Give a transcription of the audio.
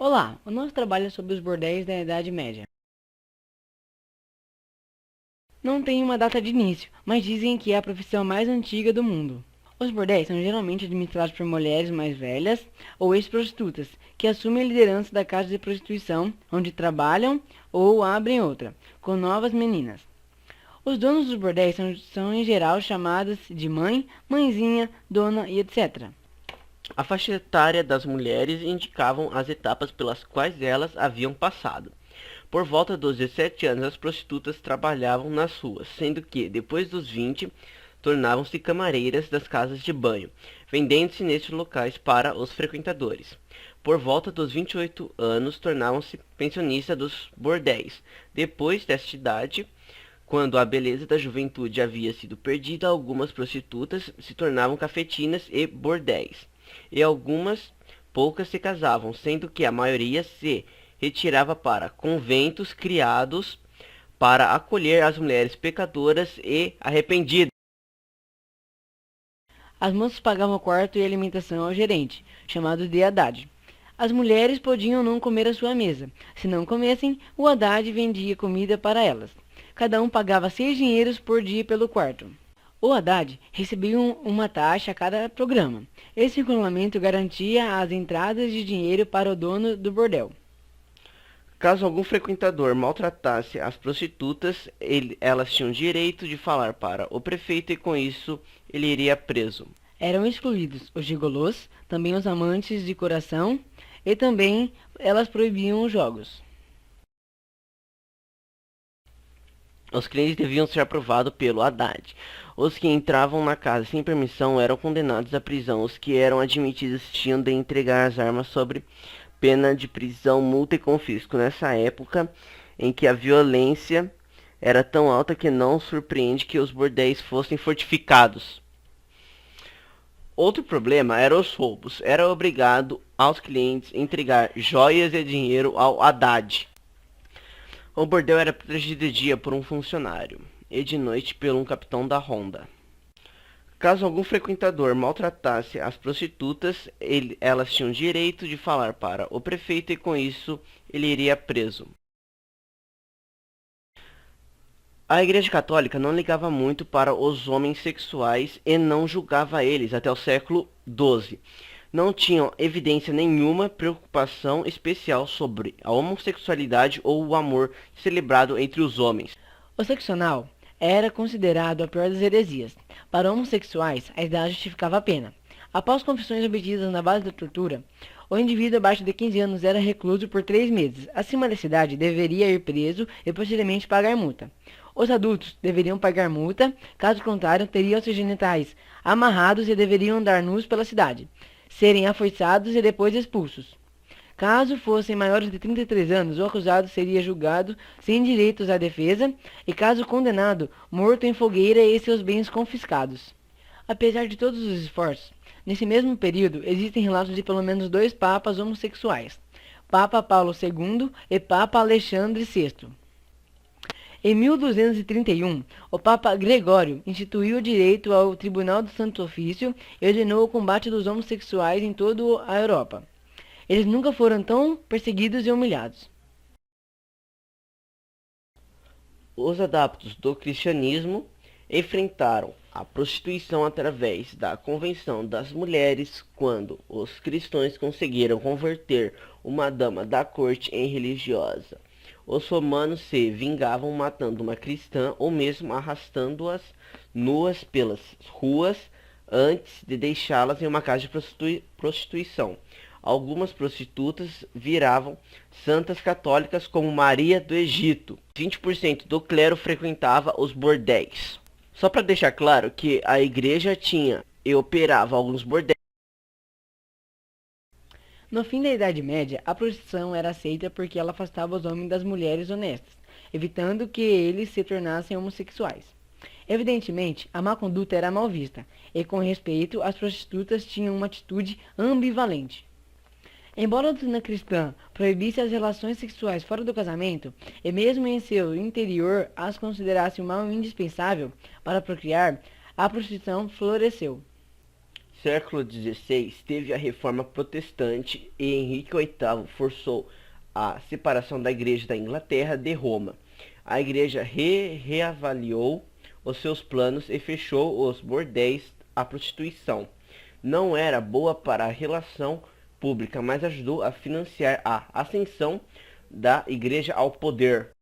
Olá, o nosso trabalho é sobre os bordéis da Idade Média. Não tem uma data de início, mas dizem que é a profissão mais antiga do mundo. Os bordéis são geralmente administrados por mulheres mais velhas ou ex-prostitutas, que assumem a liderança da casa de prostituição, onde trabalham ou abrem outra, com novas meninas. Os donos dos bordéis são em geral chamadas de mãe, mãezinha, dona e etc. A faixa etária das mulheres indicavam as etapas pelas quais elas haviam passado. Por volta dos 17 anos, as prostitutas trabalhavam nas ruas, sendo que, depois dos 20, tornavam-se camareiras das casas de banho, vendendo-se nestes locais para os frequentadores. Por volta dos 28 anos, tornavam-se pensionistas dos bordéis. Depois desta idade, quando a beleza da juventude havia sido perdida, algumas prostitutas se tornavam cafetinas e bordéis, e algumas poucas se casavam, sendo que a maioria se retirava para conventos criados para acolher as mulheres pecadoras e arrependidas. As moças pagavam quarto e alimentação ao gerente, chamado de Haddad. As mulheres podiam não comer à sua mesa. Se não comessem, o Haddad vendia comida para elas. Cada um pagava 6 dinheiros por dia pelo quarto. O Haddad recebia uma taxa a cada programa. Esse regulamento garantia as entradas de dinheiro para o dono do bordel. Caso algum frequentador maltratasse as prostitutas, elas tinham direito de falar para o prefeito e com isso ele iria preso. Eram excluídos os gigolôs, também os amantes de coração, e também elas proibiam os jogos. Os clientes deviam ser aprovados pelo Haddad. Os que entravam na casa sem permissão eram condenados à prisão. Os que eram admitidos tinham de entregar as armas sob pena de prisão, multa e confisco. Nessa época em que a violência era tão alta que não surpreende que os bordéis fossem fortificados. Outro problema eram os roubos. Era obrigado aos clientes entregar joias e dinheiro ao Haddad. O bordel era protegido de dia por um funcionário e de noite por um capitão da ronda. Caso algum frequentador maltratasse as prostitutas, elas tinham direito de falar para o prefeito e com isso ele iria preso. A Igreja Católica não ligava muito para os homens sexuais e não julgava eles até o século XII. Não tinham evidência nenhuma preocupação especial sobre a homossexualidade ou o amor celebrado entre os homens. O seccional era considerado a pior das heresias. Para homossexuais, a idade justificava a pena. Após confissões obtidas na base da tortura, o indivíduo abaixo de 15 anos era recluso por 3 meses. Acima dessa idade, deveria ir preso e posteriormente pagar multa. Os adultos deveriam pagar multa, caso contrário, teriam seus genitais amarrados e deveriam andar nus pela cidade, serem afoiçados e depois expulsos. Caso fossem maiores de 33 anos, o acusado seria julgado sem direitos à defesa e, caso condenado, morto em fogueira e seus bens confiscados. Apesar de todos os esforços, nesse mesmo período existem relatos de pelo menos 2 papas homossexuais, Papa Paulo II e Papa Alexandre VI. Em 1231, o Papa Gregório instituiu o direito ao Tribunal do Santo Ofício e ordenou o combate dos homossexuais em toda a Europa. Eles nunca foram tão perseguidos e humilhados. Os adeptos do cristianismo enfrentaram a prostituição através da Convenção das Mulheres, quando os cristãos conseguiram converter uma dama da corte em religiosa. Os romanos se vingavam matando uma cristã ou mesmo arrastando-as nuas pelas ruas antes de deixá-las em uma casa de prostituição. Algumas prostitutas viravam santas católicas como Maria do Egito. 20% do clero frequentava os bordéis. Só para deixar claro que a igreja tinha e operava alguns bordéis. No fim da Idade Média, a prostituição era aceita porque ela afastava os homens das mulheres honestas, evitando que eles se tornassem homossexuais. Evidentemente, a má conduta era mal vista, e com respeito, as prostitutas tinham uma atitude ambivalente. Embora a doutrina cristã proibisse as relações sexuais fora do casamento, e mesmo em seu interior as considerasse um mal indispensável para procriar, a prostituição floresceu. Século XVI teve a Reforma Protestante e Henrique VIII forçou a separação da Igreja da Inglaterra de Roma. A Igreja reavaliou os seus planos e fechou os bordéis à prostituição. Não era boa para a relação pública, mas ajudou a financiar a ascensão da Igreja ao poder.